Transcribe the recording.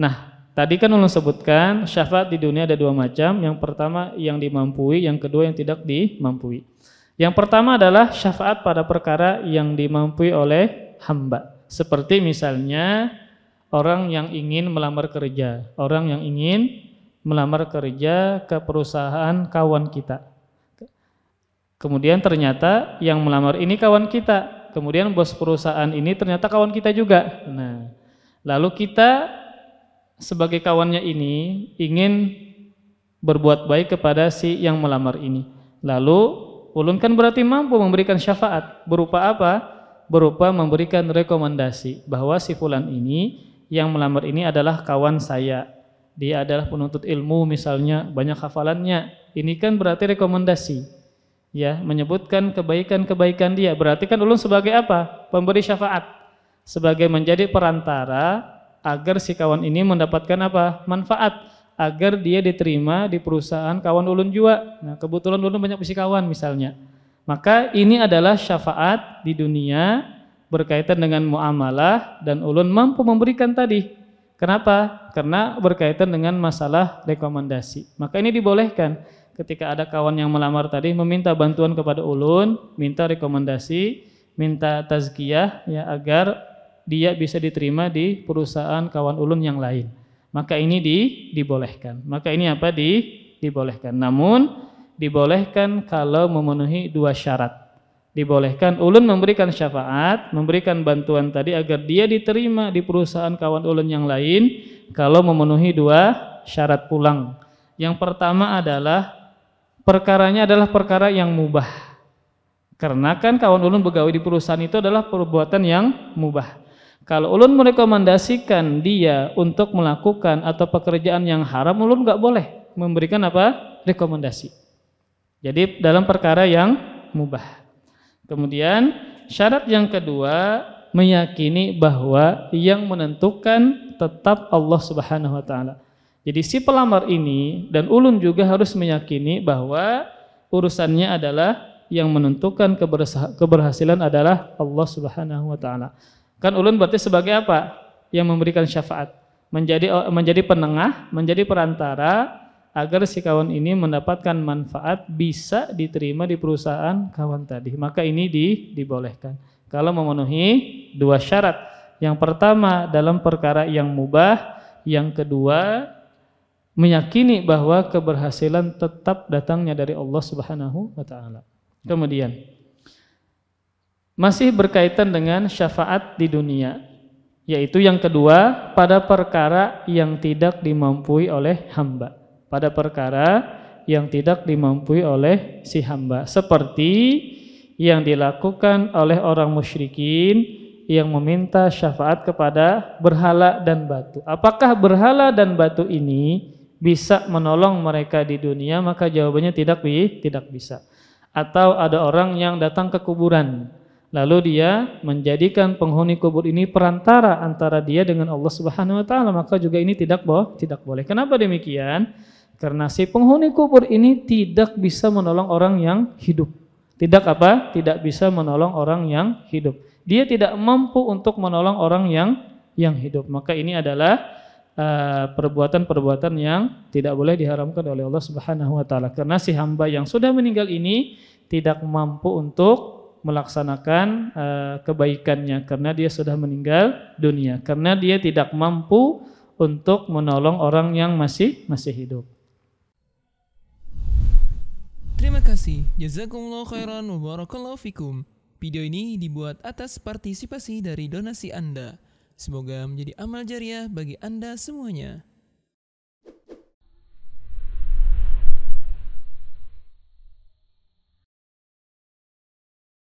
Nah, tadi kan ulun sebutkan syafaat di dunia ada dua macam. Yang pertama yang dimampui, yang kedua yang tidak dimampui. Yang pertama adalah syafaat pada perkara yang dimampui oleh hamba. Seperti misalnya orang yang ingin melamar kerja. Orang yang ingin melamar kerja ke perusahaan kawan kita. Kemudian ternyata yang melamar ini kawan kita. Kemudian bos perusahaan ini ternyata kawan kita juga. Nah, lalu kita sebagai kawannya ini ingin berbuat baik kepada si yang melamar ini. Lalu ulun kan berarti mampu memberikan syafaat. Berupa apa? Berupa memberikan rekomendasi bahwa si fulan ini yang melamar ini adalah kawan saya. Dia adalah penuntut ilmu misalnya, banyak hafalannya. Ini kan berarti rekomendasi. Ya, menyebutkan kebaikan-kebaikan dia. Berarti kan ulun sebagai apa? Pemberi syafaat. Sebagai menjadi perantara agar si kawan ini mendapatkan apa? Manfaat. Agar dia diterima di perusahaan kawan ulun juga. Nah, kebetulan ulun banyak punya kawan misalnya. Maka ini adalah syafaat di dunia berkaitan dengan muamalah dan ulun mampu memberikan tadi. Kenapa? Karena berkaitan dengan masalah rekomendasi. Maka ini dibolehkan ketika ada kawan yang melamar tadi meminta bantuan kepada ulun, minta rekomendasi, minta tazkiyah ya agar dia bisa diterima di perusahaan kawan ulun yang lain. Maka ini dibolehkan. Maka ini apa? Dibolehkan. Namun dibolehkan kalau memenuhi dua syarat. Dibolehkan ulun memberikan syafaat, memberikan bantuan tadi agar dia diterima di perusahaan kawan ulun yang lain kalau memenuhi dua syarat pulang. Yang pertama adalah perkaranya adalah perkara yang mubah. Karena kan kawan ulun begawe di perusahaan itu adalah perbuatan yang mubah. Kalau ulun merekomendasikan dia untuk melakukan atau pekerjaan yang haram, ulun nggak boleh memberikan apa? Rekomendasi. Jadi dalam perkara yang mubah. Kemudian syarat yang kedua meyakini bahwa yang menentukan tetap Allah Subhanahu wa taala. Jadi si pelamar ini dan ulun juga harus meyakini bahwa urusannya adalah yang menentukan keberhasilan adalah Allah Subhanahu wa taala. Kan ulun berarti sebagai apa? Yang memberikan syafaat, menjadi penengah, menjadi perantara agar si kawan ini mendapatkan manfaat bisa diterima di perusahaan kawan tadi. Maka ini dibolehkan kalau memenuhi dua syarat. Yang pertama dalam perkara yang mubah, yang kedua meyakini bahwa keberhasilan tetap datangnya dari Allah Subhanahu wa taala. Kemudian masih berkaitan dengan syafaat di dunia, yaitu yang kedua pada perkara yang tidak dimampui oleh hamba. Pada perkara yang tidak dimampui oleh si hamba, seperti yang dilakukan oleh orang musyrikin yang meminta syafaat kepada berhala dan batu. Apakah berhala dan batu ini bisa menolong mereka di dunia? Maka jawabannya tidak bisa. Atau ada orang yang datang ke kuburan, lalu dia menjadikan penghuni kubur ini perantara antara dia dengan Allah Subhanahu wa taala, maka juga ini tidak boleh. Kenapa demikian? Karena si penghuni kubur ini tidak bisa menolong orang yang hidup. Tidak apa? Tidak bisa menolong orang yang hidup. Dia tidak mampu untuk menolong orang yang hidup. Maka ini adalah perbuatan-perbuatan yang tidak boleh diharamkan oleh Allah Subhanahu wa taala. Karena si hamba yang sudah meninggal ini tidak mampu untuk melaksanakan kebaikannya karena dia sudah meninggal dunia, karena dia tidak mampu untuk menolong orang yang masih hidup. Terima kasih, jazakumullah khairan wa barakallahu fikum. Video ini dibuat atas partisipasi dari donasi Anda. Semoga menjadi amal jariah bagi Anda semuanya.